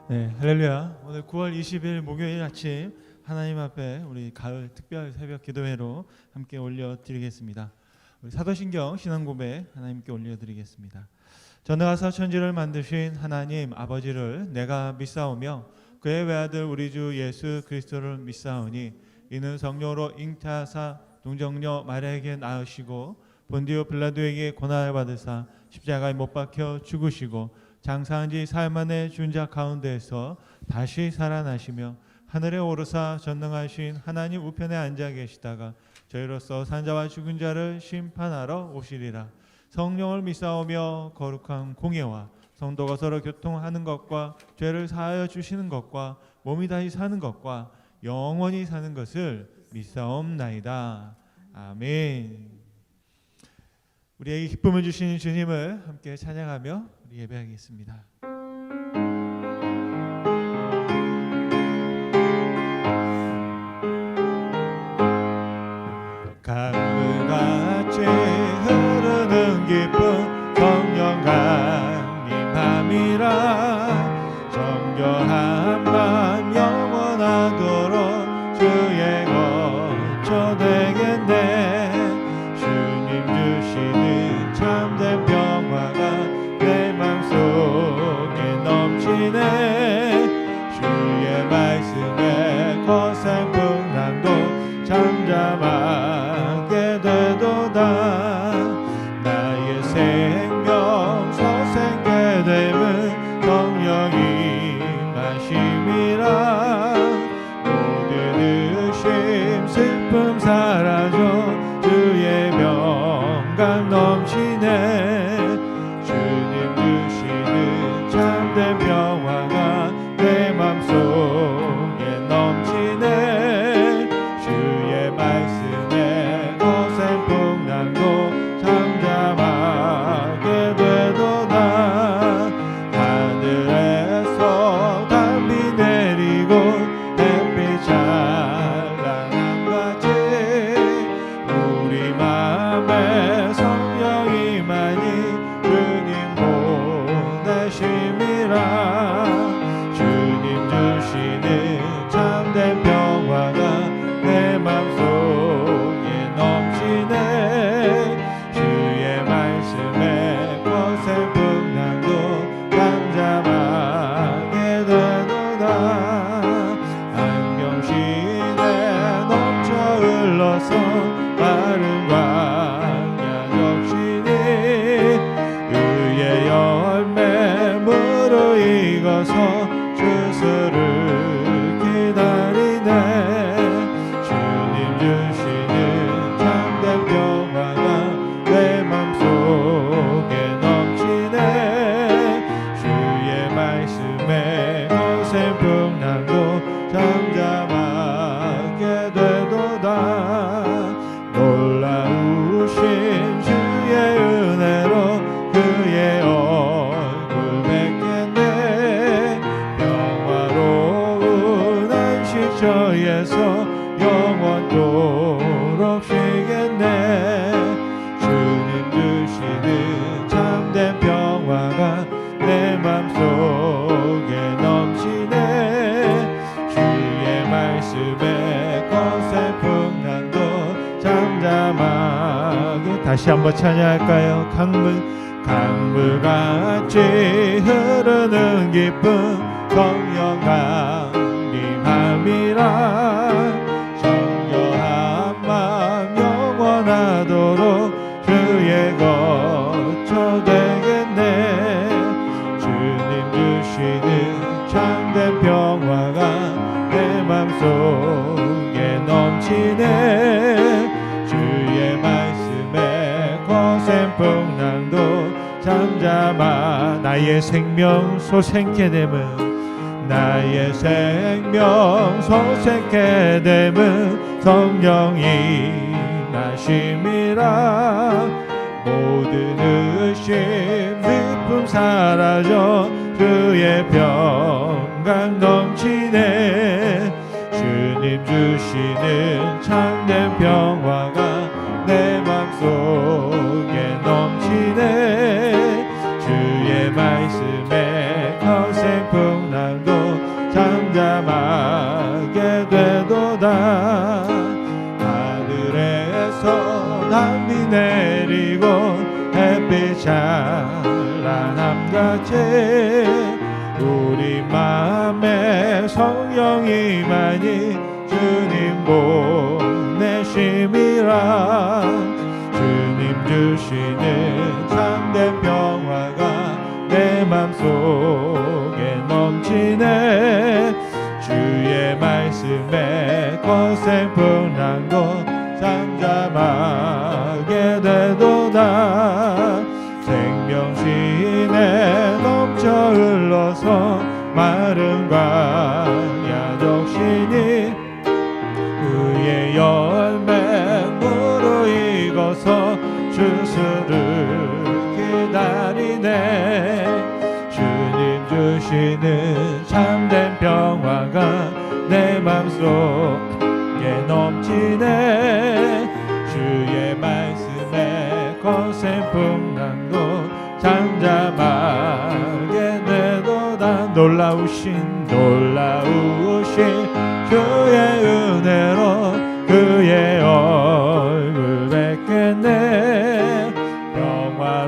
네, 할렐루야. 오늘 9월 20일 목요일 아침 하나님 앞에 우리 가을 특별 새벽 기도회로 함께 올려드리겠습니다. 우리 사도신경 신앙고백 하나님께 올려드리겠습니다. 전능하사 천지를 만드신 하나님 아버지를 내가 믿사오며 그의 외아들 우리 주 예수 그리스도를 믿사오니 이는 성령으로 잉태하사 동정녀 마리아에게 낳으시고 본디오 빌라도에게 고난을 받으사 십자가에 못 박혀 죽으시고 장사한 지 사흘 만에 죽은 자 가운데에서 다시 살아나시며 하늘에 오르사 전능하신 하나님 우편에 앉아 계시다가 저희로서 산자와 죽은 자를 심판하러 오시리라. 성령을 믿사오며 거룩한 공예와 성도가 서로 교통하는 것과 죄를 사하여 주시는 것과 몸이 다시 사는 것과 영원히 사는 것을 믿사옵나이다. 아멘. 우리에게 기쁨을 주시는 주님을 함께 찬양하며 우리 예배하겠습니다. 강물같이 흐르는 기쁨 성령 강림함이라 정결한 맘 영원하도록 주의 거처 되겠네. 주님 주시는 참된 평화가 내 맘속에 넘치네. 주의 말씀에 거센 풍랑도 잠잠하게 되도다. 나의 생명 서생게 됨은 성령이 마심이라. 모든 의심 슬픔 사라져 주의 평강 넘치네. 주님 주시는 참된 평화가 내 맘속에 넘치네. 주의 말씀에 거센 풍랑도 잠잠하게 되도다. 하늘에서 담비 내리고 햇빛 찬란한 같이 우리 맘에 성령이 많이 주님 보내심이라. 주님 주시는 참된 평화가 내 맘속에 넘치네. 주의 말씀에 거센 풍랑도 잠잠하게 되도다. 안경시내 넘쳐 흘러서 마른 광야 적시니 의의 열매 무르익어서 주수를 기다리네. 주님 주시는 참된 평화가 내 맘속에 넘치네. 주의 말씀에 거센 풍랑도 잠잠하게 되도다. 놀라우신 주의 은혜로 그의 얼굴 뵙겠네. 평화로운 안식 저에서 영원토록 쉬겠네. 주님 주시는 참된 평화가 내 맘속에 넘치네. 주의 말씀에 거센 풍랑도 잠잠하게. 다시 한번 찬양할까요? 강물같이 흐르는 기쁨 성령 강림함이라. 정결한 맘 영원하도록 주의 거처 되겠네. 주님 주시는 참된 평화가 내 맘속에 넘치네. 주의 말씀에 거센 풍랑도 잠잠하. 나의 생명 소생케 됨은 나의 생명 소생케 됨은 성령이 나심이라. 모든 의심 슬픔 사라져 주의 평강 넘치네. 주님 주시는 참된 평화가 내 맘속에 넘치네. 주의 말씀에 거센 풍랑도 찬란함같이 우리 마음에 성령이 많이 주님 보내심이라 주님 주시는 참된 평화가 내 맘속에 넘치네 주의 말씀에 거센 풍랑도 잠잠하게 되도다 생명시내 넘쳐 흘러서 마른 광야 적시니 그의 열매 무르익어서 주수를 기다리네 주님 주시는 참된 평화가 내 맘속에 넘치네 주의 말씀에 거센 풍랑도 잠잠하게 되도다 놀라우신 주의 은혜로 그의 얼굴 뵙겠네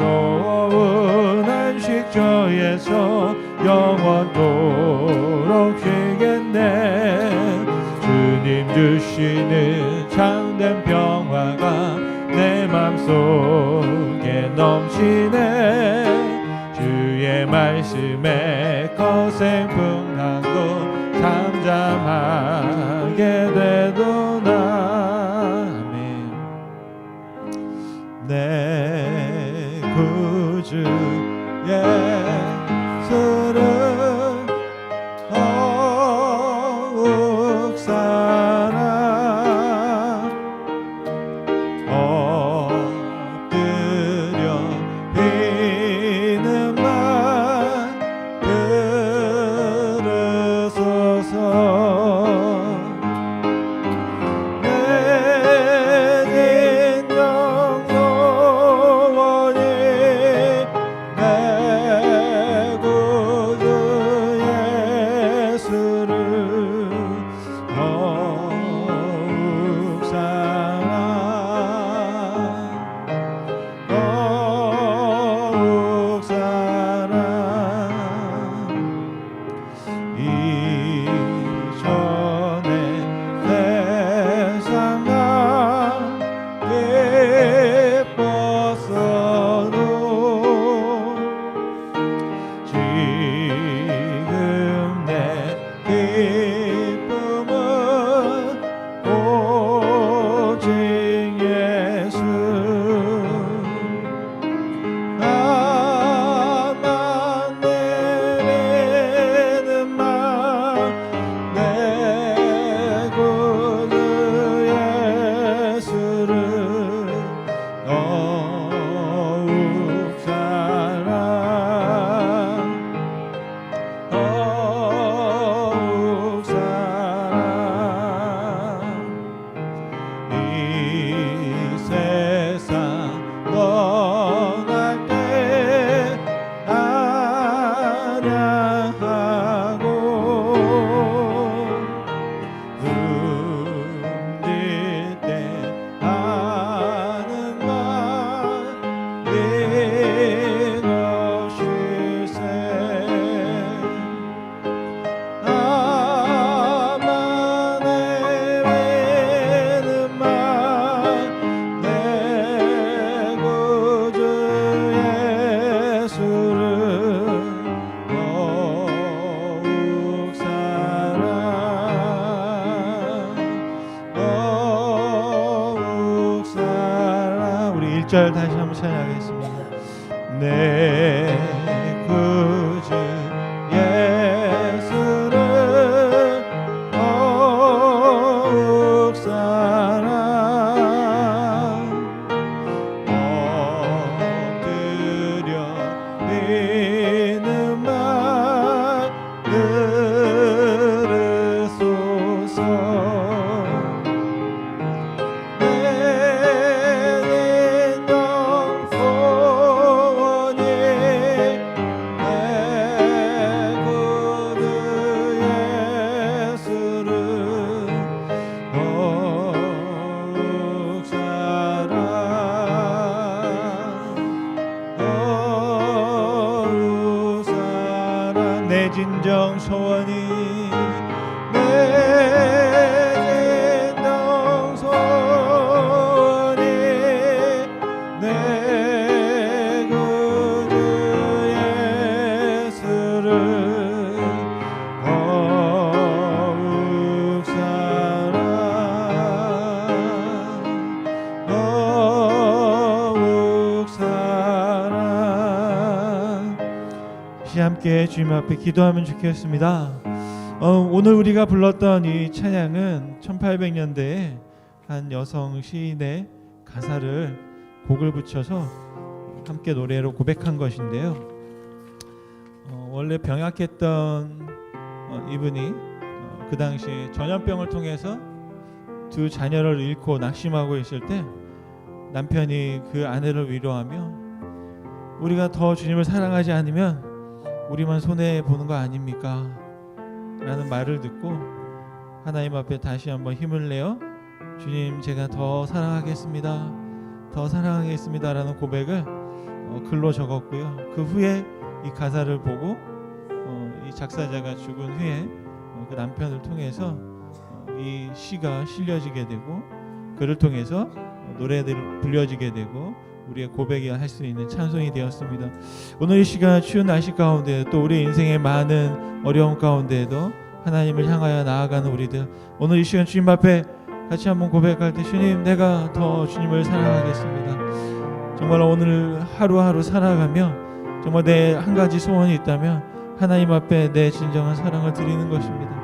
평화로운 안식처에서 영원토록 쉬겠네 주님 주시는 참된 평화가 내 맘속에 넘치네 주의 말씀에 거센 풍랑도 잠잠하게 되도다 아멘 내 구주 예수를 더욱 사랑 엎드려 비는 말 들으소서 내 진정 소원이 내 구주 예수를 더욱 사랑 더욱 사랑 이전에 세상아 기뻤어도 지금 내 기쁨은 오직 예수 나만 내리는 말 내 구주 예수를 더욱 사랑 더욱 사랑 이 세상 떠날 때 찬양하고 숨질 때 하는 말 이것일세 나만 내리는 말 내 구주 예수를 더욱 사랑 더욱 사랑 우리 1절 다시 한번 찬양하겠습니다 내 구주 예수를 더욱 사랑 엎드려 비는 말 들으소서 내 진정 소원이 내 구주 예수를 더욱 사랑 더욱 내 진정 소원이 내 진정 소원이 내 구주 예수를 더욱 사랑 더욱 사랑. 함께 주님 앞에 기도하면 좋겠습니다. 오늘 우리가 불렀던 이 찬양은 1800년대에 한 여성 시인의 가사를 곡을 붙여서 함께 노래로 고백한 것인데요. 원래 병약했던 이분이 그 당시 전염병을 통해서 두 자녀를 잃고 낙심하고 있을 때 남편이 그 아내를 위로하며 우리가 더 주님을 사랑하지 않으면 우리만 손해보는 거 아닙니까? 라는 말을 듣고 하나님 앞에 다시 한번 힘을 내어 주님 제가 더 사랑하겠습니다, 더 사랑하겠습니다 라는 고백을 글로 적었고요. 그 후에 이 가사를 보고 이 작사자가 죽은 후에 그 남편을 통해서 이 시가 실려지게 되고 그를 통해서 노래들이 불려지게 되고 우리의 고백이 할 수 있는 찬송이 되었습니다. 오늘 이 시간 추운 날씨 가운데 또 우리 인생의 많은 어려움 가운데에도 하나님을 향하여 나아가는 우리들, 오늘 이 시간 주님 앞에 같이 한번 고백할 때 주님 내가 더 주님을 사랑하겠습니다. 정말 오늘 하루하루 살아가며 정말 내 한 가지 소원이 있다면 하나님 앞에 내 진정한 사랑을 드리는 것입니다.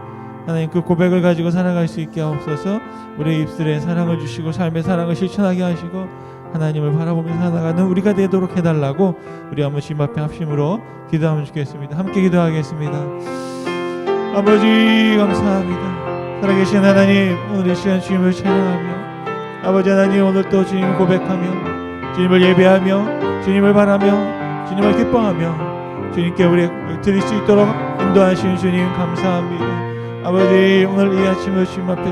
하나님 그 고백을 가지고 살아갈 수 있게 하옵소서. 우리의 입술에 사랑을 주시고 삶의 사랑을 실천하게 하시고 하나님을 바라보며 살아가는 우리가 되도록 해달라고 우리 한번 주님 앞에 합심으로 기도하면 좋겠습니다. 함께 기도하겠습니다. 아버지 감사합니다. 살아계신 하나님, 오늘 이 시간 주님을 찬양하며 아버지 하나님 오늘 또 주님 고백하며 주님을 예배하며 주님을 바라며 주님을 기뻐하며 주님께 우리 드릴 수 있도록 인도하시는 주님 감사합니다. 아버지 오늘 이 아침을 주님 앞에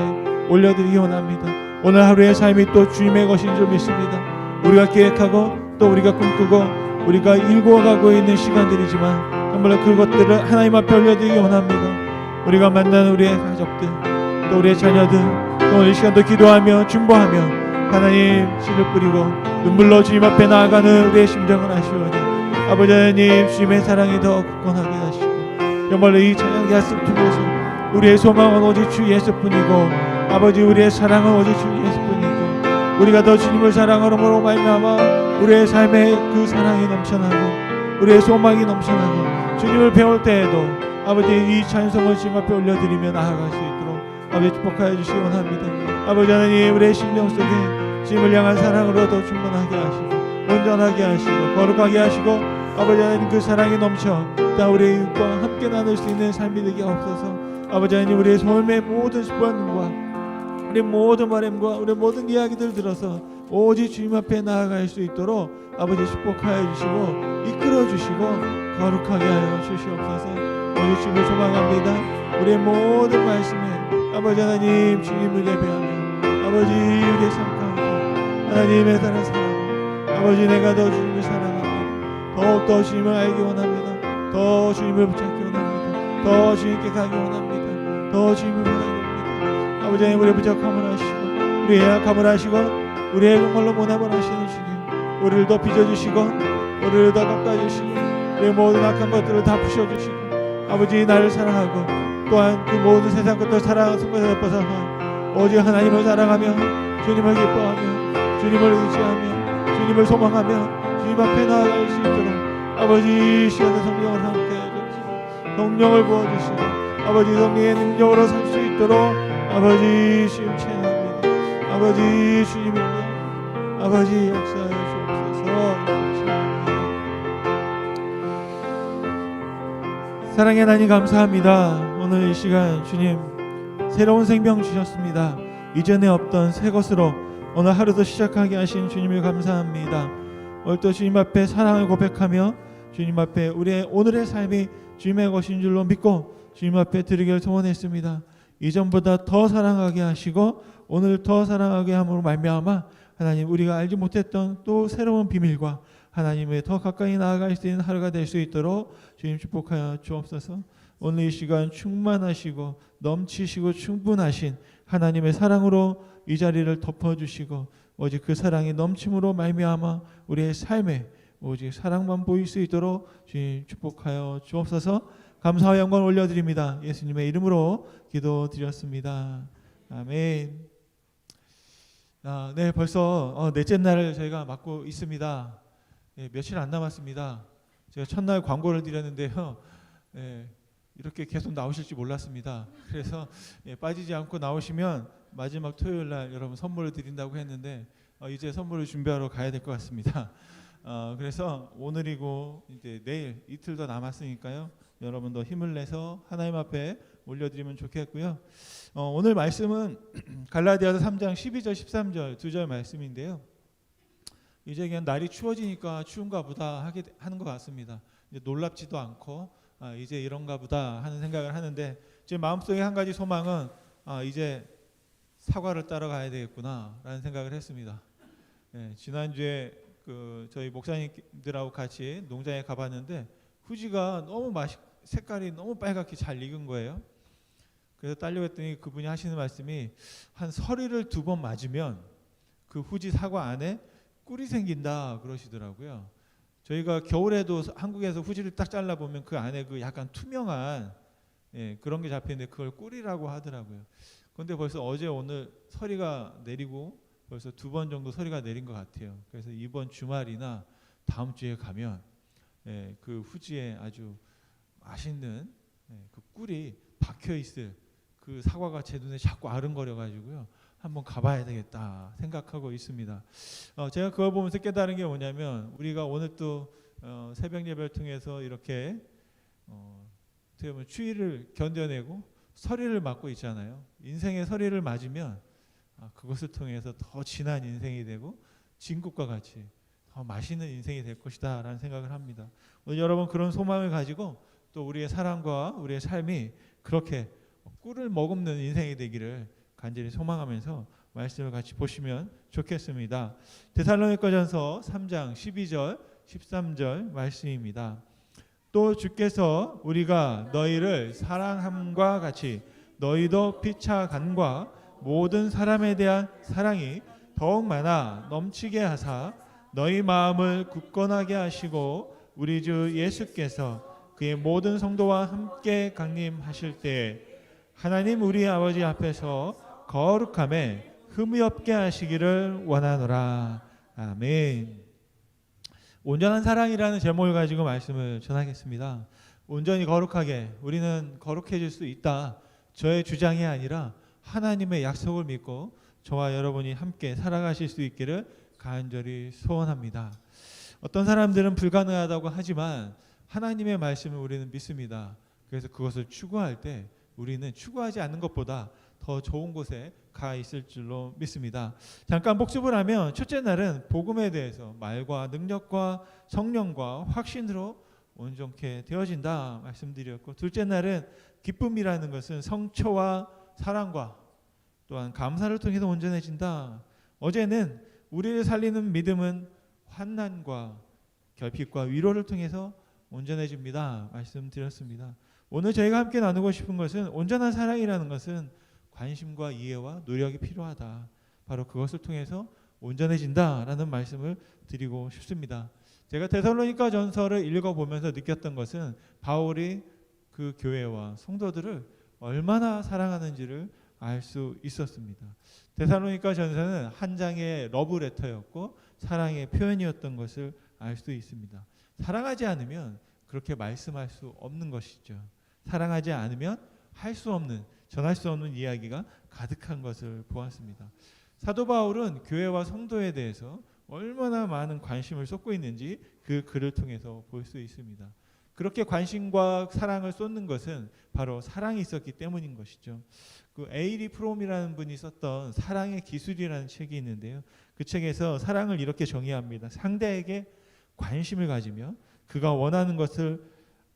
올려드리기 원합니다. 오늘 하루의 삶이 또 주님의 것인 줄 믿습니다. 우리가 계획하고 또 우리가 꿈꾸고 우리가 일구어가고 있는 시간들이지만 정말 그것들을 하나님 앞에 올려드리기 원합니다. 우리가 만나는 우리의 가족들 또 우리의 자녀들 또 오늘 이 시간도 기도하며 중보하며 하나님 씨를 뿌리고 눈물로 주님 앞에 나아가는 우리의 심정을 아시오니 아버지 하나님 주님의 사랑이 더 굳건하게 하시고 정말로 이 찬양 야습 통해서 우리의 소망은 오직 주 예수뿐이고 아버지 우리의 사랑은 오직 주 예수뿐이고 우리가 더 주님을 사랑함으로 말미암아 우리의 삶에 그 사랑이 넘쳐나고 우리의 소망이 넘쳐나고 주님을 배울 때에도 아버지 이 찬송을 주님 앞에 올려드리며 나아갈 수 있도록 아버지 축복하여 주시기 원합니다. 아버지 하나님 우리의 심령 속에 주님을 향한 사랑으로 더 충만하게 하시고 온전하게 하시고 거룩하게 하시고 아버지 하나님 그 사랑이 넘쳐 다 우리의 이웃과 함께 나눌 수 있는 삶이 되게 하옵소서. 아버지 하나님 우리의 삶의 모든 습관과 우리 모든 바람과 우리 모든 이야기들 들어서 오직 주님 앞에 나아갈 수 있도록 아버지 축복하여 주시고 이끌어 주시고 거룩하게 하여 주시옵소서. 오직 주님을 소망합니다. 우리의 모든 말씀에 아버지 하나님 주님을 예배하며 아버지 우리의 삶 가운데 하나님의 다른 사랑 아버지 내가 더 주님을 사랑하며 더욱더 주님을 알기 원합니다. 더 주님을 붙잡기 원합니다. 더 주님께 가기 원합니다. 더 주님을 바라기 원합니다. 아버지 하나님 우리의 부족함을 하시고 우리의 약함을 하시고 우리의 정말로 모함을 하시는 주님 우리를 더 빚어주시고 우리를 더 깎아주시고 우리의 모든 악한 것들을 다 부셔주시고 아버지 나를 사랑하고 또한 그 모든 세상 것들 사랑하는 것에서 벗어나 오직 하나님을 사랑하며 주님을 기뻐하며 주님을 의지하며 주님을 소망하며 주님 앞에 나아갈 수 있도록 아버지 시간의 성령을 함께 해주시고 성령을 부어주시고 아버지 성령의 능력으로 살 수 있도록 아버지 주님 찬양합니다. 아버지 주님을 아버지 역사하여 주옵소서. 사랑의 하나님 감사합니다. 오늘 이 시간 주님 새로운 생명 주셨습니다. 이전에 없던 새 것으로 오늘 하루도 시작하게 하신 주님을 감사합니다. 오늘 또 주님 앞에 사랑을 고백하며 주님 앞에 우리의 오늘의 삶이 주님의 것인 줄로 믿고 주님 앞에 드리기를 소원했습니다. 이전보다 더 사랑하게 하시고 오늘 더 사랑하게 함으로 말미암아 하나님 우리가 알지 못했던 또 새로운 비밀과 하나님의 더 가까이 나아갈 수 있는 하루가 될 수 있도록 주님 축복하여 주옵소서. 오늘 이 시간 충만하시고 넘치시고 충분하신 하나님의 사랑으로 이 자리를 덮어주시고 오직 그 사랑이 넘침으로 말미암아 우리의 삶에 오직 사랑만 보일 수 있도록 주님 축복하여 주옵소서. 감사와 영광을 올려드립니다. 예수님의 이름으로 기도드렸습니다. 아멘. 네, 벌써 넷째 날을 저희가 맞고 있습니다. 네, 며칠 안 남았습니다. 제가 첫날 광고를 드렸는데요. 네, 이렇게 계속 나오실 줄 몰랐습니다. 그래서 빠지지 않고 나오시면 마지막 토요일 날 여러분 선물을 드린다고 했는데 이제 선물을 준비하러 가야 될 것 같습니다. 그래서 오늘이고 이제 내일 이틀 더 남았으니까요. 여러분 더 힘을 내서 하나님 앞에 올려드리면 좋겠고요. 오늘 말씀은 갈라디아서 3장 12절 13절 2절 말씀인데요. 이제 그냥 날이 추워지니까 추운가 보다 하는 것 같습니다. 이제 놀랍지도 않고 이제 이런가 보다 하는 생각을 하는데 제 마음속에 한 가지 소망은 이제 사과를 따러 가야 되겠구나라는 생각을 했습니다. 지난주에 저희 목사님들하고 같이 농장에 가봤는데 후지가 너무 색깔이 너무 빨갛게 잘 익은 거예요. 그래서 따려고 했더니 그분이 하시는 말씀이 한 서리를 2번 맞으면 그 후지 사과 안에 꿀이 생긴다 그러시더라고요. 저희가 겨울에도 한국에서 후지를 딱 잘라보면 그 안에 그 약간 투명한 그런 게 잡히는데 그걸 꿀이라고 하더라고요. 그런데 벌써 어제 오늘 서리가 내리고 벌써 2번 정도 서리가 내린 것 같아요. 그래서 이번 주말이나 다음 주에 가면 그 후지에 아주 맛있는 그 꿀이 박혀 있을 그 사과가 제 눈에 자꾸 아른거려 가지고요. 한번 가봐야 되겠다 생각하고 있습니다. 제가 그걸 보면서 깨달은 게 뭐냐면 우리가 오늘 또 새벽 예배를 통해서 이렇게 어떻게 보면 추위를 견뎌내고 서리를 맞고 있잖아요. 인생의 서리를 맞으면 그것을 통해서 더 진한 인생이 되고 진국과 같이 더 맛있는 인생이 될 것이다 라는 생각을 합니다. 오늘 여러분 그런 소망을 가지고 또 우리의 사랑과 우리의 삶이 그렇게 꿀을 머금는 인생이 되기를 간절히 소망하면서 말씀을 같이 보시면 좋겠습니다. 데살로니가전서 3장 12절 13절 말씀입니다. 또 주께서 우리가 너희를 사랑함과 같이 너희도 피차 간과 모든 사람에 대한 사랑이 더욱 많아 넘치게 하사 너희 마음을 굳건하게 하시고 우리 주 예수께서 그의 모든 성도와 함께 강림하실 때 하나님 우리 아버지 앞에서 거룩함에 흠이 없게 하시기를 원하노라. 아멘. 온전한 사랑이라는 제목을 가지고 말씀을 전하겠습니다. 온전히 거룩하게 우리는 거룩해질 수 있다. 저의 주장이 아니라 하나님의 약속을 믿고 저와 여러분이 함께 살아가실 수 있기를 간절히 소원합니다. 어떤 사람들은 불가능하다고 하지만 하나님의 말씀을 우리는 믿습니다. 그래서 그것을 추구할 때 우리는 추구하지 않는 것보다 더 좋은 곳에 가 있을 줄로 믿습니다. 잠깐 복습을 하면 첫째 날은 복음에 대해서 말과 능력과 성령과 확신으로 온전케 되어진다 말씀드렸고, 둘째 날은 기쁨이라는 것은 성처와 사랑과 또한 감사를 통해서 온전해진다. 어제는 우리를 살리는 믿음은 환난과 결핍과 위로를 통해서 온전해집니다 말씀드렸습니다. 오늘 저희가 함께 나누고 싶은 것은 온전한 사랑이라는 것은 관심과 이해와 노력이 필요하다. 바로 그것을 통해서 온전해진다라는 말씀을 드리고 싶습니다. 제가 데살로니가 전서를 읽어보면서 느꼈던 것은 바울이 그 교회와 성도들을 얼마나 사랑하는지를 알 수 있었습니다. 데살로니가 전서는 한 장의 러브레터였고 사랑의 표현이었던 것을 알 수 있습니다. 사랑하지 않으면 그렇게 말씀할 수 없는 것이죠. 사랑하지 않으면 할 수 없는, 전할 수 없는 이야기가 가득한 것을 보았습니다. 사도 바울은 교회와 성도에 대해서 얼마나 많은 관심을 쏟고 있는지 그 글을 통해서 볼 수 있습니다. 그렇게 관심과 사랑을 쏟는 것은 바로 사랑이 있었기 때문인 것이죠. 그 에이리 프롬이라는 분이 썼던 사랑의 기술이라는 책이 있는데요. 그 책에서 사랑을 이렇게 정의합니다. 상대에게 관심을 가지며 그가 원하는 것을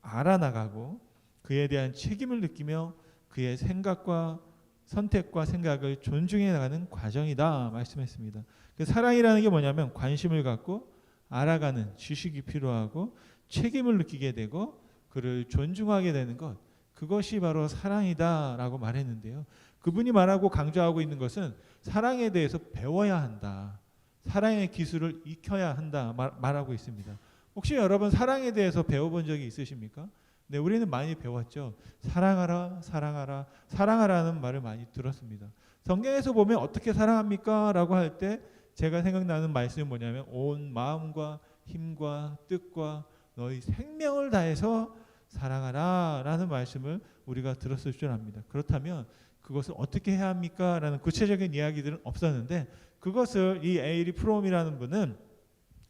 알아나가고 그에 대한 책임을 느끼며 그의 생각과 선택과 생각을 존중해 나가는 과정이다 말씀했습니다. 그 사랑이라는 게 뭐냐면 관심을 갖고 알아가는 지식이 필요하고 책임을 느끼게 되고 그를 존중하게 되는 것, 그것이 바로 사랑이다라고 말했는데요. 그분이 말하고 강조하고 있는 것은 사랑에 대해서 배워야 한다. 사랑의 기술을 익혀야 한다 말하고 있습니다. 혹시 여러분 사랑에 대해서 배워본 적이 있으십니까? 네, 우리는 많이 배웠죠. 사랑하라, 사랑하라, 사랑하라는 말을 많이 들었습니다. 성경에서 보면 어떻게 사랑합니까? 라고 할 때 제가 생각나는 말씀이 뭐냐면 온 마음과 힘과 뜻과 너희 생명을 다해서 사랑하라 라는 말씀을 우리가 들었을 줄 압니다. 그렇다면 그것을 어떻게 해야 합니까? 라는 구체적인 이야기들은 없었는데 그것을 이 에이리 프롬이라는 분은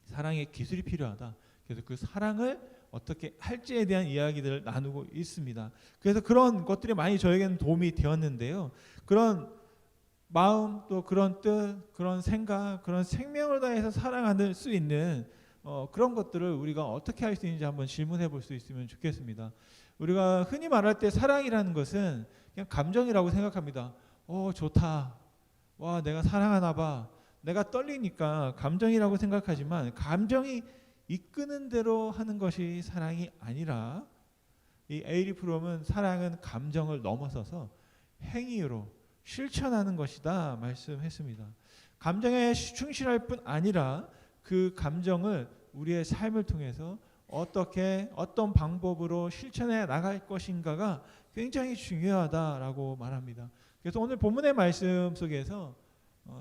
사랑의 기술이 필요하다. 그래서 그 사랑을 어떻게 할지에 대한 이야기들을 나누고 있습니다. 그래서 그런 것들이 많이 저에게는 도움이 되었는데요. 그런 마음 또 그런 뜻, 그런 생각, 그런 생명을 다해서 사랑할 수 있는 그런 것들을 우리가 어떻게 할 수 있는지 한번 질문해 볼 수 있으면 좋겠습니다. 우리가 흔히 말할 때 사랑이라는 것은 그냥 감정이라고 생각합니다. 좋다. 와, 내가 사랑하나 봐. 내가 떨리니까 감정이라고 생각하지만 감정이 이끄는 대로 하는 것이 사랑이 아니라 이 에이리 프롬은 사랑은 감정을 넘어서서 행위로 실천하는 것이다 말씀했습니다. 감정에 충실할 뿐 아니라 그 감정을 우리의 삶을 통해서 어떻게 어떤 방법으로 실천해 나갈 것인가가 굉장히 중요하다라고 말합니다. 그래서 오늘 본문의 말씀 속에서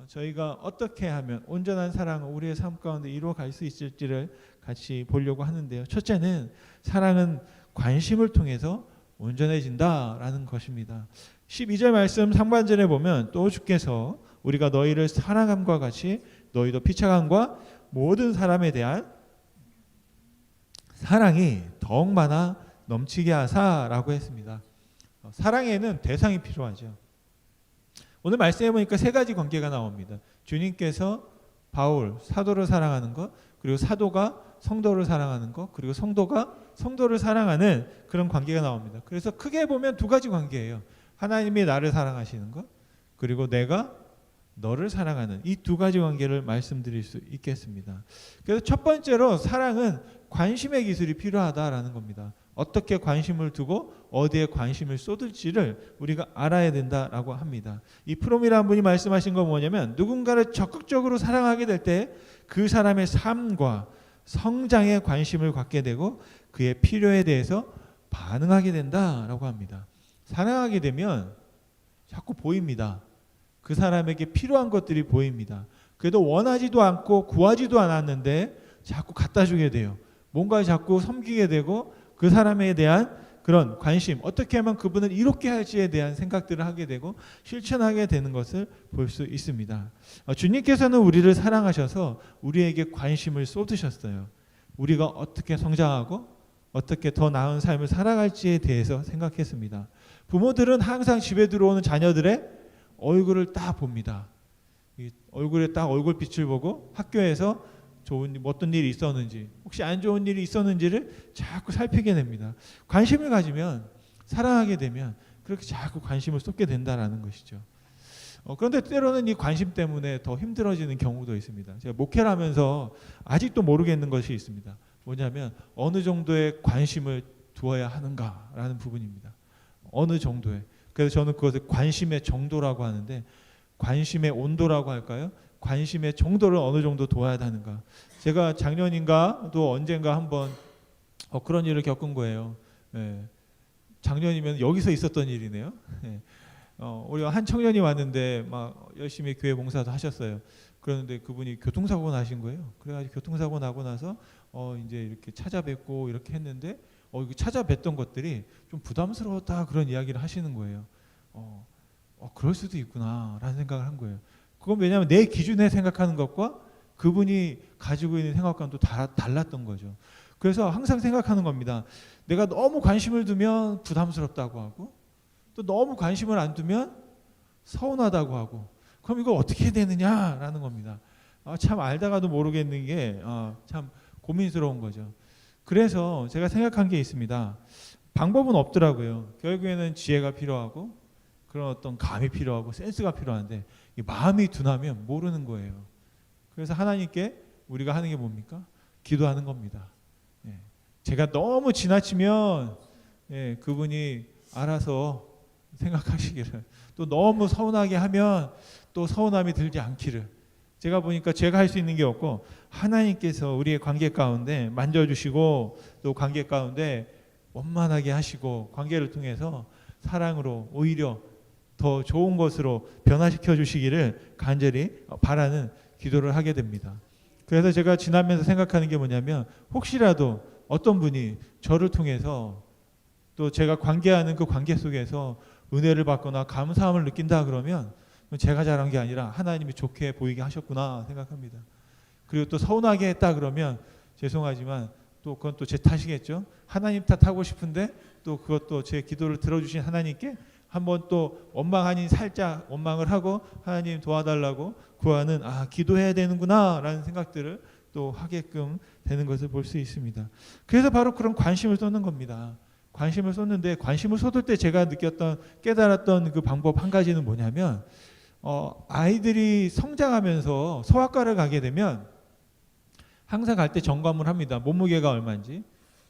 저희가 어떻게 하면 온전한 사랑을 우리의 삶 가운데 이루어갈 수 있을지를 같이 보려고 하는데요. 첫째는 사랑은 관심을 통해서 온전해진다라는 것입니다. 12절 말씀 상반절에 보면 또 주께서 우리가 너희를 사랑함과 같이 너희도 피차감과 모든 사람에 대한 사랑이 더욱 많아 넘치게 하사라고 했습니다. 사랑에는 대상이 필요하죠. 오늘 말씀해 보니까 세 가지 관계가 나옵니다. 주님께서 바울, 사도를 사랑하는 것, 그리고 사도가 성도를 사랑하는 것, 그리고 성도가 성도를 사랑하는 그런 관계가 나옵니다. 그래서 크게 보면 두 가지 관계예요. 하나님이 나를 사랑하시는 것, 그리고 내가 너를 사랑하는 이 두 가지 관계를 말씀드릴 수 있겠습니다. 그래서 첫 번째로 사랑은 관심의 기술이 필요하다라는 겁니다. 어떻게 관심을 두고 어디에 관심을 쏟을지를 우리가 알아야 된다라고 합니다. 이 프롬이라는 분이 말씀하신 건 뭐냐면 누군가를 적극적으로 사랑하게 될 때 그 사람의 삶과 성장에 관심을 갖게 되고 그의 필요에 대해서 반응하게 된다라고 합니다. 사랑하게 되면 자꾸 보입니다. 그 사람에게 필요한 것들이 보입니다. 그래도 원하지도 않고 구하지도 않았는데 자꾸 갖다 주게 돼요. 뭔가 자꾸 섬기게 되고 그 사람에 대한 그런 관심, 어떻게 하면 그분을 이롭게 할지에 대한 생각들을 하게 되고 실천하게 되는 것을 볼 수 있습니다. 주님께서는 우리를 사랑하셔서 우리에게 관심을 쏟으셨어요. 우리가 어떻게 성장하고 어떻게 더 나은 삶을 살아갈지에 대해서 생각했습니다. 부모들은 항상 집에 들어오는 자녀들의 얼굴을 딱 봅니다. 이 얼굴에 딱 얼굴빛을 보고 학교에서 어떤 일이 있었는지 혹시 안 좋은 일이 있었는지를 자꾸 살피게 됩니다. 관심을 가지면 사랑하게 되면 그렇게 자꾸 관심을 쏟게 된다라는 것이죠. 그런데 때로는 이 관심 때문에 더 힘들어지는 경우도 있습니다. 제가 목회를 하면서 아직도 모르겠는 것이 있습니다. 뭐냐면 어느 정도의 관심을 두어야 하는가라는 부분입니다. 어느 정도의. 그래서 저는 그것을 관심의 정도라고 하는데 관심의 온도라고 할까요? 관심의 정도를 어느 정도 둬야 하는가. 제가 작년인가 또 언젠가 한번 그런 일을 겪은 거예요. 작년이면 여기서 있었던 일이네요. 우리가 한 청년이 왔는데 막 열심히 교회 봉사도 하셨어요. 그런데 그분이 교통사고 나신 거예요. 그래가지고 교통사고 나고 나서 이제 이렇게 찾아뵙고 이렇게 했는데 찾아뵀던 것들이 좀 부담스러웠다 그런 이야기를 하시는 거예요. 그럴 수도 있구나라는 생각을 한 거예요. 그건 왜냐하면 내 기준에 생각하는 것과 그분이 가지고 있는 생각과는 또 달랐던 거죠. 그래서 항상 생각하는 겁니다. 내가 너무 관심을 두면 부담스럽다고 하고 또 너무 관심을 안 두면 서운하다고 하고 그럼 이거 어떻게 해야 되느냐라는 겁니다. 참 알다가도 모르겠는 게 참 고민스러운 거죠. 그래서 제가 생각한 게 있습니다. 방법은 없더라고요. 결국에는 지혜가 필요하고 그런 어떤 감이 필요하고 센스가 필요한데 이 마음이 둔하면 모르는 거예요. 그래서 하나님께 우리가 하는 게 뭡니까? 기도하는 겁니다. 예. 제가 너무 지나치면 그분이 알아서 생각하시기를, 또 너무 서운하게 하면 또 서운함이 들지 않기를. 제가 보니까 제가 할 수 있는 게 없고 하나님께서 우리의 관계 가운데 만져주시고 또 관계 가운데 원만하게 하시고 관계를 통해서 사랑으로 오히려 더 좋은 것으로 변화시켜 주시기를 간절히 바라는 기도를 하게 됩니다. 그래서 제가 지나면서 생각하는 게 뭐냐면, 혹시라도 어떤 분이 저를 통해서 또 제가 관계하는 그 관계 속에서 은혜를 받거나 감사함을 느낀다 그러면 제가 잘한 게 아니라 하나님이 좋게 보이게 하셨구나 생각합니다. 그리고 또 서운하게 했다 그러면 죄송하지만 또 그건 또 제 탓이겠죠. 하나님 탓하고 싶은데 또 그것도 제 기도를 들어주신 하나님께 한번 또 원망 아닌 살짝 원망을 하고 하나님 도와달라고 구하는, 기도해야 되는구나 라는 생각들을 또 하게끔 되는 것을 볼 수 있습니다. 그래서 바로 그런 관심을 쏟는 겁니다. 관심을 쏟는데, 관심을 쏟을 때 제가 느꼈던, 깨달았던 그 방법 한 가지는 뭐냐면, 아이들이 성장하면서 소아과를 가게 되면 항상 갈 때 점검을 합니다. 몸무게가 얼마인지,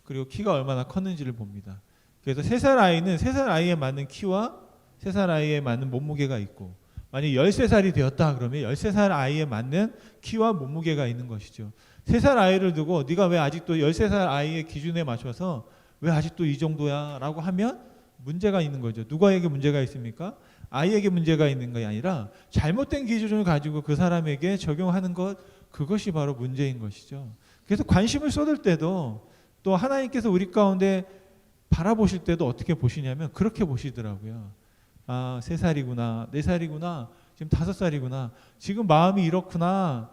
그리고 키가 얼마나 컸는지를 봅니다. 그래서 3살 아이는 3살 아이에 맞는 키와 3살 아이에 맞는 몸무게가 있고, 만약 13살이 되었다 그러면 13살 아이에 맞는 키와 몸무게가 있는 것이죠. 3살 아이를 두고 네가 왜 아직도 13살 아이의 기준에 맞춰서 왜 아직도 이 정도야 라고 하면 문제가 있는 거죠. 누구에게 문제가 있습니까? 아이에게 문제가 있는 것이 아니라 잘못된 기준을 가지고 그 사람에게 적용하는 것, 그것이 바로 문제인 것이죠. 그래서 관심을 쏟을 때도 또 하나님께서 우리 가운데 바라보실 때도 어떻게 보시냐면 그렇게 보시더라고요. 3살이구나, 4살이구나, 지금 5살이구나, 지금 마음이 이렇구나,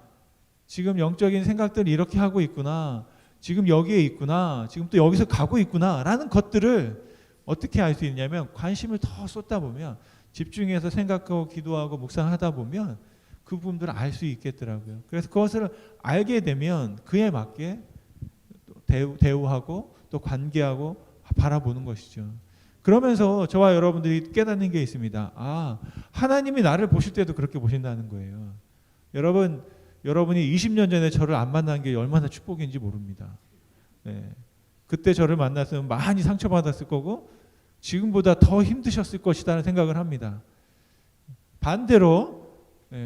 지금 영적인 생각들을 이렇게 하고 있구나, 지금 여기에 있구나, 지금 또 여기서 가고 있구나 라는 것들을 어떻게 알 수 있냐면, 관심을 더 쏟다 보면, 집중해서 생각하고 기도하고 묵상하다 보면 그 부분들을 알 수 있겠더라고요. 그래서 그것을 알게 되면 그에 맞게 대우하고 또 관계하고 바라보는 것이죠. 그러면서 저와 여러분들이 깨닫는 게 있습니다. 하나님이 나를 보실 때도 그렇게 보신다는 거예요. 여러분이 20년 전에 저를 안 만난 게 얼마나 축복인지 모릅니다. 그때 저를 만났으면 많이 상처받았을 거고 지금보다 더 힘드셨을 것이라는 생각을 합니다. 반대로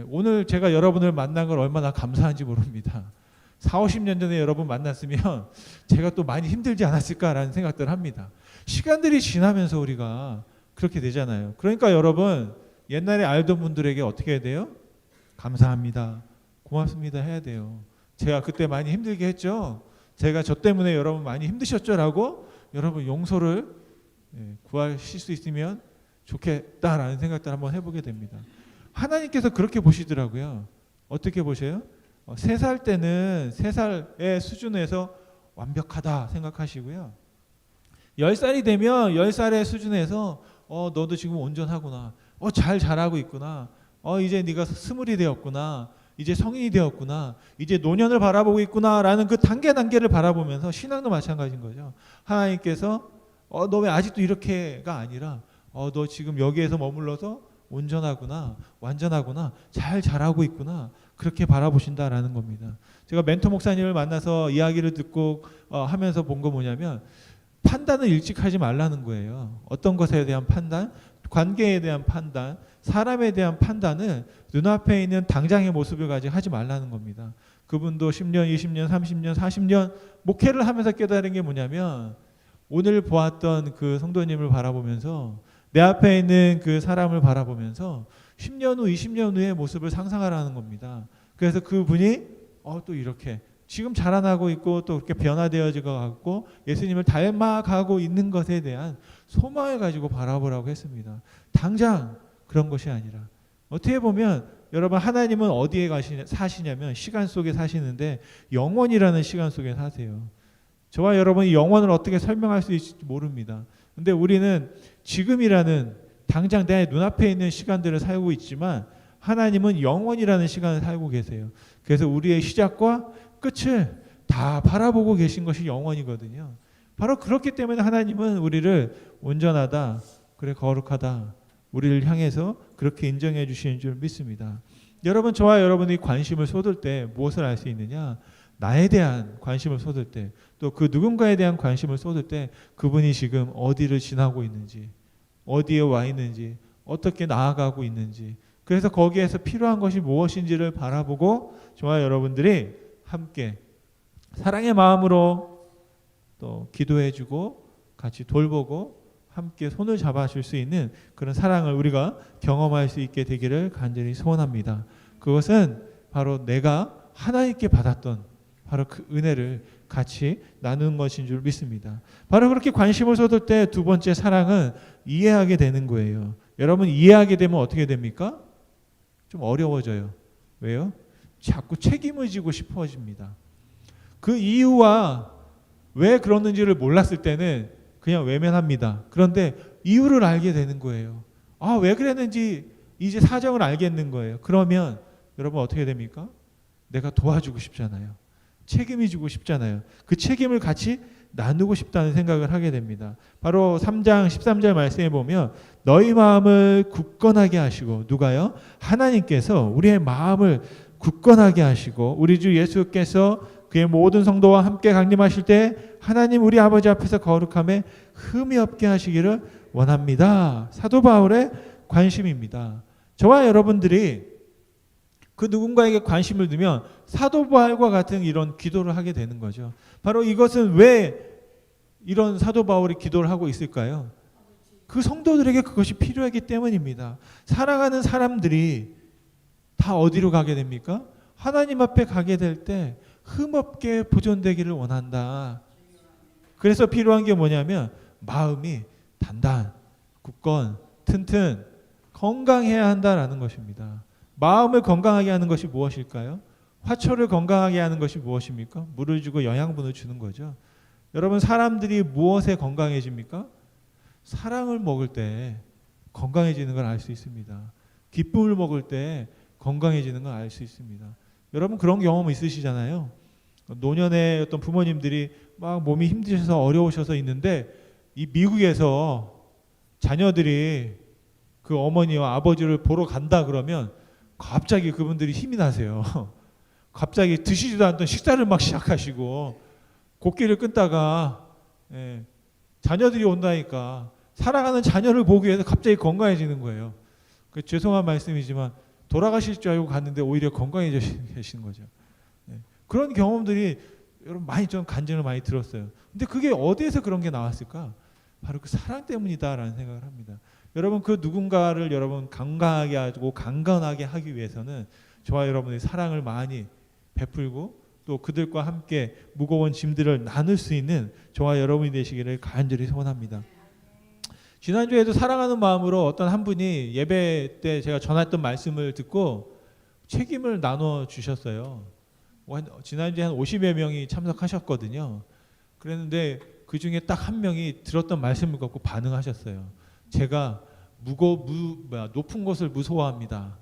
오늘 제가 여러분을 만난 걸 얼마나 감사한지 모릅니다. 40, 50년 전에 여러분 만났으면 제가 또 많이 힘들지 않았을까라는 생각들을 합니다. 시간들이 지나면서 우리가 그렇게 되잖아요. 그러니까 여러분, 옛날에 알던 분들에게 어떻게 해야 돼요? 감사합니다, 고맙습니다 해야 돼요. 제가 그때 많이 힘들게 했죠. 제가 저 때문에 여러분 많이 힘드셨죠 라고 여러분 용서를 구하실 수 있으면 좋겠다라는 생각들 한번 해보게 됩니다. 하나님께서 그렇게 보시더라고요. 어떻게 보셔요? 3살 때는 3살의 수준에서 완벽하다 생각하시고요. 10살이 되면 10살의 수준에서 너도 지금 온전하구나, 잘 자라고 있구나, 이제 네가 20이 되었구나, 이제 성인이 되었구나, 이제 노년을 바라보고 있구나 라는 그 단계를 바라보면서, 신앙도 마찬가지인 거죠. 하나님께서 너 왜 아직도 이렇게가 아니라 너 지금 여기에서 머물러서 온전하구나, 완전하구나, 잘 자라고 있구나, 그렇게 바라보신다라는 겁니다. 제가 멘토 목사님을 만나서 이야기를 듣고 하면서 본 거 뭐냐면, 판단을 일찍 하지 말라는 거예요. 어떤 것에 대한 판단, 관계에 대한 판단, 사람에 대한 판단은 눈앞에 있는 당장의 모습을 가지고 하지 말라는 겁니다. 그분도 10년, 20년, 30년, 40년 목회를 하면서 깨달은 게 뭐냐면, 오늘 보았던 그 성도님을 바라보면서, 내 앞에 있는 그 사람을 바라보면서 10년 후, 20년 후의 모습을 상상하라는 겁니다. 그래서 그분이 또 이렇게 지금 자라나고 있고 또 그렇게 변화되어지고 가고 예수님을 닮아가고 있는 것에 대한 소망을 가지고 바라보라고 했습니다. 당장 그런 것이 아니라, 어떻게 보면 여러분, 하나님은 어디에 사시냐면 시간 속에 사시는데 영원이라는 시간 속에 사세요. 저와 여러분이 영원을 어떻게 설명할 수 있을지 모릅니다. 근데 우리는 지금이라는 당장 내 눈앞에 있는 시간들을 살고 있지만 하나님은 영원이라는 시간을 살고 계세요. 그래서 우리의 시작과 끝을 다 바라보고 계신 것이 영원이거든요. 바로 그렇기 때문에 하나님은 우리를 온전하다, 그래 거룩하다, 우리를 향해서 그렇게 인정해 주시는 줄 믿습니다. 여러분, 저와 여러분이 관심을 쏟을 때 무엇을 알 수 있느냐? 나에 대한 관심을 쏟을 때, 또 그 누군가에 대한 관심을 쏟을 때 그분이 지금 어디를 지나고 있는지, 어디에 와 있는지, 어떻게 나아가고 있는지, 그래서 거기에서 필요한 것이 무엇인지를 바라보고 저와 여러분들이 함께 사랑의 마음으로 또 기도해주고 같이 돌보고 함께 손을 잡아줄 수 있는 그런 사랑을 우리가 경험할 수 있게 되기를 간절히 소원합니다. 그것은 바로 내가 하나님께 받았던 바로 그 은혜를 같이 나누는 것인 줄 믿습니다. 바로 그렇게 관심을 쏟을 때 두 번째 사랑은 이해하게 되는 거예요. 여러분, 이해하게 되면 어떻게 됩니까? 좀 어려워져요. 왜요? 자꾸 책임을 지고 싶어집니다. 그 이유와 왜 그러는지를 몰랐을 때는 그냥 외면합니다. 그런데 이유를 알게 되는 거예요. 아, 왜 그랬는지 이제 사정을 알겠는 거예요. 그러면 여러분 어떻게 됩니까? 내가 도와주고 싶잖아요. 책임이 지고 싶잖아요. 그 책임을 같이 나누고 싶다는 생각을 하게 됩니다. 바로 3장 13절 말씀에 보면 너희 마음을 굳건하게 하시고, 누가요? 하나님께서 우리의 마음을 굳건하게 하시고 우리 주 예수께서 그의 모든 성도와 함께 강림하실 때 하나님 우리 아버지 앞에서 거룩함에 흠이 없게 하시기를 원합니다. 사도 바울의 관심입니다. 저와 여러분들이 그 누군가에게 관심을 두면 사도 바울과 같은 이런 기도를 하게 되는 거죠. 바로 이것은 왜 이런 사도 바울이 기도를 하고 있을까요? 그 성도들에게 그것이 필요하기 때문입니다. 사랑하는 사람들이 다 어디로 가게 됩니까? 하나님 앞에 가게 될 때 흠없게 보존되기를 원한다. 그래서 필요한 게 뭐냐면 마음이 단단, 굳건, 튼튼, 건강해야 한다라는 것입니다. 마음을 건강하게 하는 것이 무엇일까요? 화초를 건강하게 하는 것이 무엇입니까? 물을 주고 영양분을 주는 거죠. 여러분, 사람들이 무엇에 건강해집니까? 사랑을 먹을 때 건강해지는 걸 알 수 있습니다. 기쁨을 먹을 때 건강해지는 걸 알 수 있습니다. 여러분 그런 경험 있으시잖아요. 노년의 어떤 부모님들이 막 몸이 힘드셔서 어려우셔서 있는데 이 미국에서 자녀들이 그 어머니와 아버지를 보러 간다 그러면 갑자기 그분들이 힘이 나세요. 갑자기 드시지도 않던 식사를 막 시작하시고 곡기를 끊다가 자녀들이 온다니까 사랑하는 자녀를 보기 위해서 갑자기 건강해지는 거예요. 그 죄송한 말씀이지만 돌아가실 줄 알고 갔는데 오히려 건강해지신 거죠. 그런 경험들이 여러분 많이 좀 간증을 많이 들었어요. 근데 그게 어디에서 그런 게 나왔을까? 바로 그 사랑 때문이다라는 생각을 합니다. 여러분 그 누군가를 여러분 건강하게 하고 강건하게 하기 위해서는 저와 여러분의 사랑을 많이 베풀고 또 그들과 함께 무거운 짐들을 나눌 수 있는 저와 여러분이 되시기를 간절히 소원합니다. 지난주에도 사랑하는 마음으로 어떤 한 분이 예배 때 제가 전했던 말씀을 듣고 책임을 나눠 주셨어요. 지난주에 한 50여 명이 참석하셨거든요. 그랬는데 그 중에 딱 한 명이 들었던 말씀을 갖고 반응하셨어요. 제가 높은 것을 무서워합니다.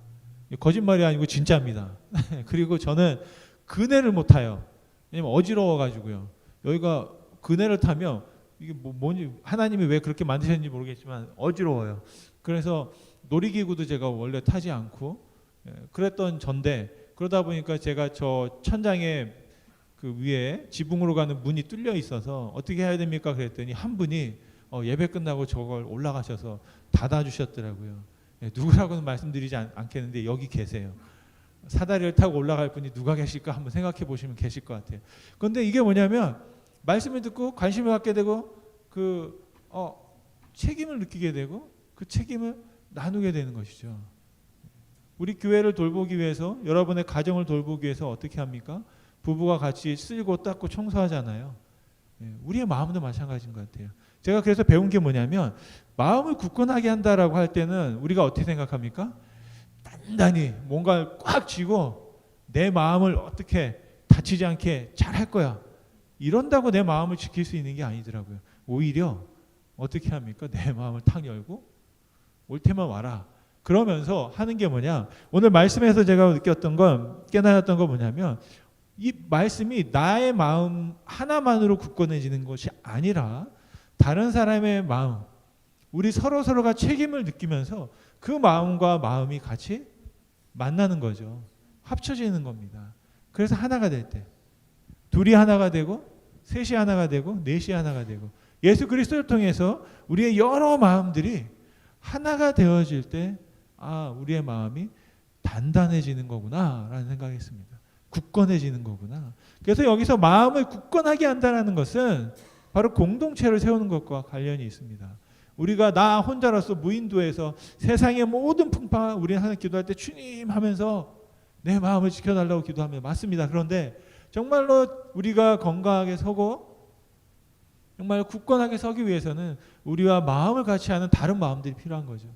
거짓말이 아니고 진짜입니다. 그리고 저는 그네를 못 타요. 왜냐면 어지러워가지고요. 여기가 그네를 타면 이게 뭐지 하나님이 왜 그렇게 만드셨는지 모르겠지만 어지러워요. 그래서 놀이기구도 제가 원래 타지 않고 그랬던 전데 그러다 보니까 제가 저 천장에 그 위에 지붕으로 가는 문이 뚫려 있어서 어떻게 해야 됩니까? 그랬더니 한 분이 예배 끝나고 저걸 올라가셔서 닫아주셨더라고요. 누구라고는 말씀드리지 않겠는데 여기 계세요. 사다리를 타고 올라갈 분이 누가 계실까 한번 생각해 보시면 계실 것 같아요. 그런데 이게 뭐냐면 말씀을 듣고 관심을 갖게 되고 책임을 느끼게 되고 그 책임을 나누게 되는 것이죠. 우리 교회를 돌보기 위해서 여러분의 가정을 돌보기 위해서 어떻게 합니까? 부부가 같이 쓸고 닦고 청소하잖아요. 우리의 마음도 마찬가지인 것 같아요. 제가 그래서 배운 게 뭐냐면 마음을 굳건하게 한다라고 할 때는 우리가 어떻게 생각합니까? 단단히 뭔가를 꽉 쥐고 내 마음을 어떻게 다치지 않게 잘할 거야. 이런다고 내 마음을 지킬 수 있는 게 아니더라고요. 오히려 어떻게 합니까? 내 마음을 탁 열고 올 테면 와라. 그러면서 하는 게 뭐냐? 오늘 말씀에서 제가 느꼈던 건 깨달았던 건 뭐냐면 이 말씀이 나의 마음 하나만으로 굳건해지는 것이 아니라 다른 사람의 마음, 우리 서로가 책임을 느끼면서 그 마음과 마음이 같이 만나는 거죠. 합쳐지는 겁니다. 그래서 하나가 될 때 둘이 하나가 되고 셋이 하나가 되고 넷이 하나가 되고 예수 그리스도를 통해서 우리의 여러 마음들이 하나가 되어질 때 우리의 마음이 단단해지는 거구나 라는 생각이 했습니다. 굳건해지는 거구나. 그래서 여기서 마음을 굳건하게 한다는 것은 바로 공동체를 세우는 것과 관련이 있습니다. 우리가 나 혼자로서 무인도에서 세상의 모든 풍파 우리는 하나님 기도할 때 주님 하면서 내 마음을 지켜달라고 기도하면 맞습니다. 그런데 정말로 우리가 건강하게 서고 정말 굳건하게 서기 위해서는 우리와 마음을 같이 하는 다른 마음들이 필요한 거죠.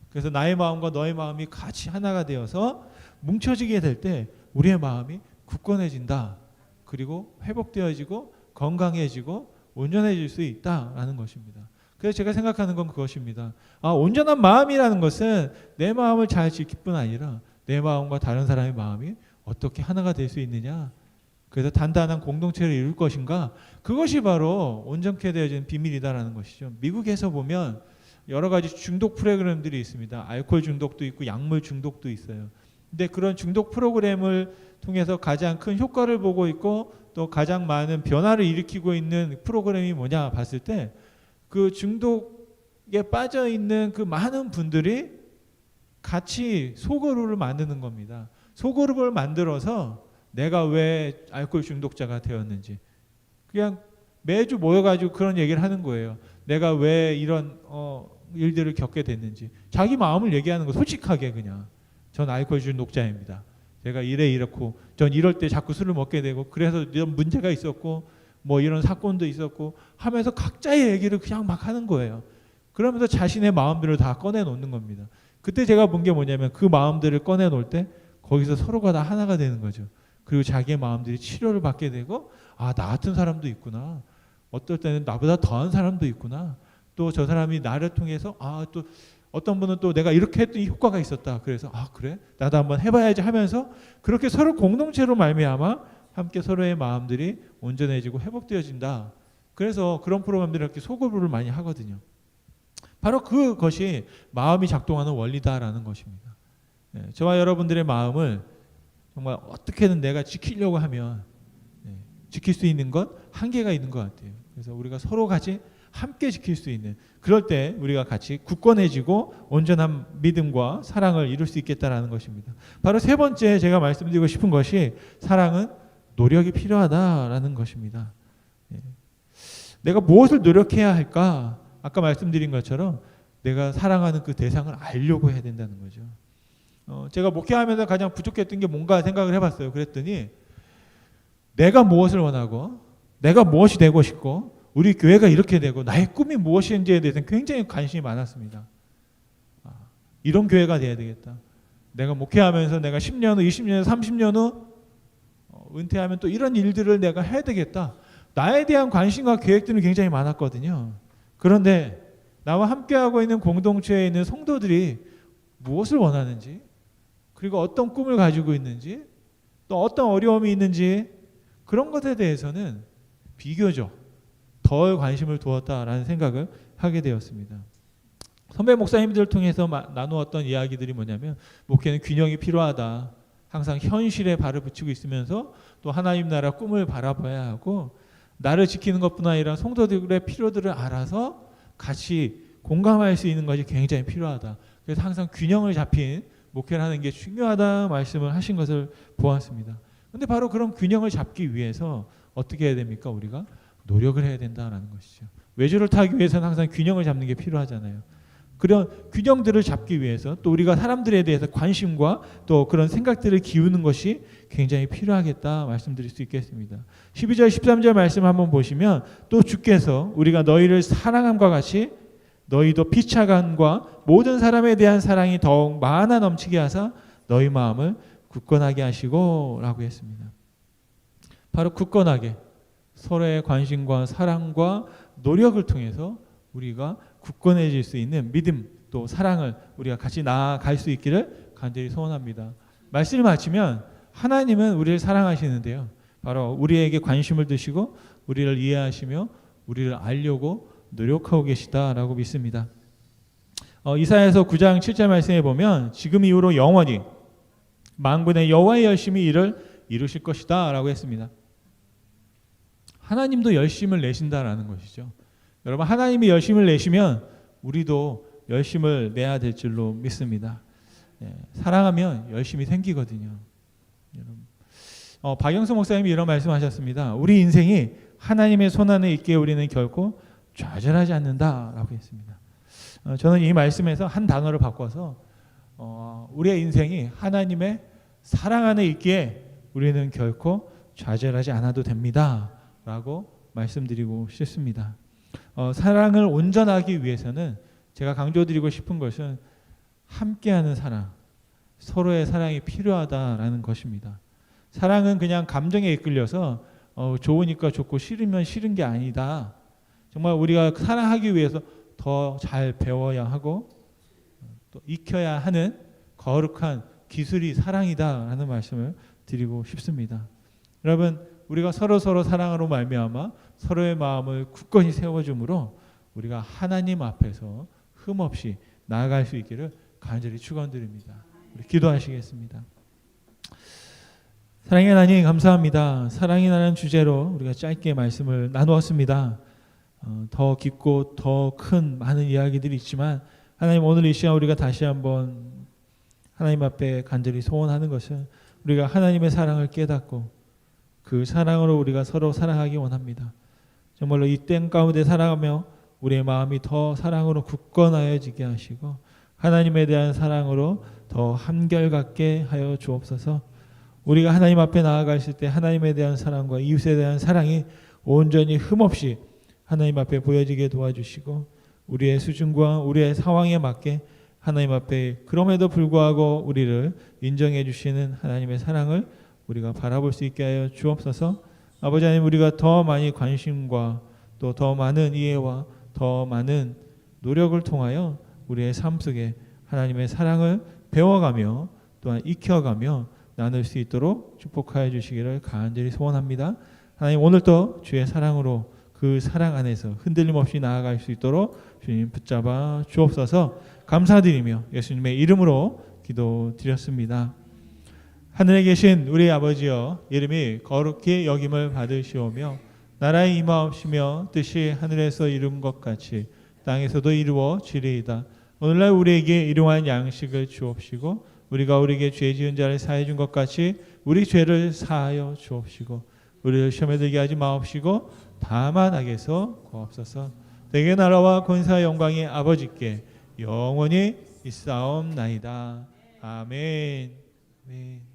그래서 나의 마음과 너의 마음이 같이 하나가 되어서 뭉쳐지게 될 때 우리의 마음이 굳건해진다. 그리고 회복되어지고 건강해지고 온전해질 수 있다라는 것입니다. 그래서 제가 생각하는 건 그것입니다. 온전한 마음이라는 것은 내 마음을 잘 지킬 뿐 아니라 내 마음과 다른 사람의 마음이 어떻게 하나가 될 수 있느냐. 그래서 단단한 공동체를 이룰 것인가. 그것이 바로 온전케 되어지는 비밀이다라는 것이죠. 미국에서 보면 여러 가지 중독 프로그램들이 있습니다. 알코올 중독도 있고 약물 중독도 있어요. 근데 그런 중독 프로그램을 통해서 가장 큰 효과를 보고 있고 또 가장 많은 변화를 일으키고 있는 프로그램이 뭐냐 봤을 때 그 중독에 빠져 있는 그 많은 분들이 같이 소그룹을 만드는 겁니다. 소그룹을 만들어서 내가 왜 알코올 중독자가 되었는지 그냥 매주 모여가지고 그런 얘기를 하는 거예요. 내가 왜 이런 일들을 겪게 됐는지 자기 마음을 얘기하는 거 솔직하게 그냥 전 알코올 중독자입니다. 제가 이렇고 전 이럴 때 자꾸 술을 먹게 되고 그래서 이런 문제가 있었고 뭐 이런 사건도 있었고 하면서 각자의 얘기를 그냥 막 하는 거예요. 그러면서 자신의 마음들을 다 꺼내놓는 겁니다. 그때 제가 본 게 뭐냐면 그 마음들을 꺼내놓을 때 거기서 서로가 다 하나가 되는 거죠. 그리고 자기의 마음들이 치료를 받게 되고 나 같은 사람도 있구나. 어떨 때는 나보다 더한 사람도 있구나. 또 저 사람이 나를 통해서 또 어떤 분은 또 내가 이렇게 했더니 효과가 있었다. 그래서 그래? 나도 한번 해봐야지 하면서 그렇게 서로 공동체로 말미암아 함께 서로의 마음들이 온전해지고 회복되어진다. 그래서 그런 프로그램들을 이렇게 소그룹을 많이 하거든요. 바로 그것이 마음이 작동하는 원리다라는 것입니다. 저와 여러분들의 마음을 정말 어떻게든 내가 지키려고 하면 지킬 수 있는 것 한계가 있는 것 같아요. 그래서 우리가 서로 같이 함께 지킬 수 있는 그럴 때 우리가 같이 굳건해지고 온전한 믿음과 사랑을 이룰 수 있겠다라는 것입니다. 바로 세 번째 제가 말씀드리고 싶은 것이 사랑은 노력이 필요하다라는 것입니다. 내가 무엇을 노력해야 할까? 아까 말씀드린 것처럼 내가 사랑하는 그 대상을 알려고 해야 된다는 거죠. 제가 목회하면서 가장 부족했던 게 뭔가 생각을 해봤어요. 그랬더니 내가 무엇을 원하고 내가 무엇이 되고 싶고 우리 교회가 이렇게 되고 나의 꿈이 무엇인지에 대해서는 굉장히 관심이 많았습니다. 이런 교회가 돼야 되겠다. 내가 목회하면서 내가 10년 후, 20년 후, 30년 후 은퇴하면 또 이런 일들을 내가 해야 되겠다. 나에 대한 관심과 계획들은 굉장히 많았거든요. 그런데 나와 함께하고 있는 공동체에 있는 성도들이 무엇을 원하는지 그리고 어떤 꿈을 가지고 있는지 또 어떤 어려움이 있는지 그런 것에 대해서는 비교적 덜 관심을 두었다라는 생각을 하게 되었습니다. 선배 목사님들을 통해서 나누었던 이야기들이 뭐냐면 목회는 균형이 필요하다. 항상 현실에 발을 붙이고 있으면서 또 하나님 나라 꿈을 바라봐야 하고 나를 지키는 것뿐 아니라 성도들의 필요들을 알아서 같이 공감할 수 있는 것이 굉장히 필요하다. 그래서 항상 균형을 잡힌 목회를 하는 게 중요하다 말씀을 하신 것을 보았습니다. 그런데 바로 그런 균형을 잡기 위해서 어떻게 해야 됩니까? 우리가 노력을 해야 된다는 것이죠. 외주를 타기 위해서는 항상 균형을 잡는 게 필요하잖아요. 그런 균형들을 잡기 위해서 또 우리가 사람들에 대해서 관심과 또 그런 생각들을 기우는 것이 굉장히 필요하겠다 말씀드릴 수 있겠습니다. 12절 13절 말씀 한번 보시면 또 주께서 우리가 너희를 사랑함과 같이 너희도 피차간과 모든 사람에 대한 사랑이 더욱 많아 넘치게 하사 너희 마음을 굳건하게 하시고 라고 했습니다. 바로 굳건하게 서로의 관심과 사랑과 노력을 통해서 우리가 굳건해질 수 있는 믿음 또 사랑을 우리가 같이 나아갈 수 있기를 간절히 소원합니다. 말씀을 마치면 하나님은 우리를 사랑하시는데요. 바로 우리에게 관심을 두시고 우리를 이해하시며 우리를 알려고 노력하고 계시다라고 믿습니다. 이사야서 9장 7절 말씀에 보면 지금 이후로 영원히 만군의 여호와의 열심히 이를 이루실 것이다 라고 했습니다. 하나님도 열심을 내신다라는 것이죠. 여러분, 하나님이 열심을 내시면 우리도 열심을 내야 될 줄로 믿습니다. 사랑하면 열심이 생기거든요. 박영수 목사님이 이런 말씀하셨습니다. 우리 인생이 하나님의 손안에 있기에 우리는 결코 좌절하지 않는다라고 했습니다. 저는 이 말씀에서 한 단어를 바꿔서 우리의 인생이 하나님의 사랑 안에 있기에 우리는 결코 좌절하지 않아도 됩니다라고 말씀드리고 싶습니다. 사랑을 온전하기 위해서는 제가 강조드리고 싶은 것은 함께하는 사랑, 서로의 사랑이 필요하다라는 것입니다. 사랑은 그냥 감정에 이끌려서 좋으니까 좋고 싫으면 싫은 게 아니다. 정말 우리가 사랑하기 위해서 더 잘 배워야 하고 또 익혀야 하는 거룩한 기술이 사랑이다라는 말씀을 드리고 싶습니다. 여러분, 우리가 서로 사랑으로 말미암아 서로의 마음을 굳건히 세워줌으로 우리가 하나님 앞에서 흠없이 나아갈 수 있기를 간절히 축원드립니다. 우리 기도하시겠습니다. 사랑의 하나님, 감사합니다. 사랑이라는 주제로 우리가 짧게 말씀을 나누었습니다. 더 깊고 더 큰 많은 이야기들이 있지만 하나님, 오늘 이 시간 우리가 다시 한번 하나님 앞에 간절히 소원하는 것은 우리가 하나님의 사랑을 깨닫고 그 사랑으로 우리가 서로 사랑하기 원합니다. 정말로 이 땅 가운데 살아가며 우리의 마음이 더 사랑으로 굳건하여지게 하시고 하나님에 대한 사랑으로 더 한결같게 하여 주옵소서. 우리가 하나님 앞에 나아갔을 때 하나님에 대한 사랑과 이웃에 대한 사랑이 온전히 흠없이 하나님 앞에 보여지게 도와주시고 우리의 수준과 우리의 상황에 맞게 하나님 앞에 그럼에도 불구하고 우리를 인정해 주시는 하나님의 사랑을 우리가 바라볼 수 있게 하여 주옵소서. 아버지 하나님, 우리가 더 많이 관심과 또 더 많은 이해와 더 많은 노력을 통하여 우리의 삶 속에 하나님의 사랑을 배워가며 또한 익혀가며 나눌 수 있도록 축복하여 주시기를 간절히 소원합니다. 하나님, 오늘도 주의 사랑으로 그 사랑 안에서 흔들림 없이 나아갈 수 있도록 주님 붙잡아 주옵소서. 감사드리며 예수님의 이름으로 기도드렸습니다. 하늘에 계신 우리 아버지여, 이름이 거룩히 여김을 받으시오며 나라의 임하옵시며 뜻이 하늘에서 이룬 것 같이 땅에서도 이루어지리이다. 오늘날 우리에게 일용할 양식을 주옵시고 우리가 우리에게 죄 지은 자를 사해 준 것 같이 우리 죄를 사하여 주옵시고 우리를 시험에 들게 하지 마옵시고 다만 악에서 구하옵소서. 대개 나라와 권세와 영광이 아버지께 영원히 있사옵나이다. 아멘. 아멘.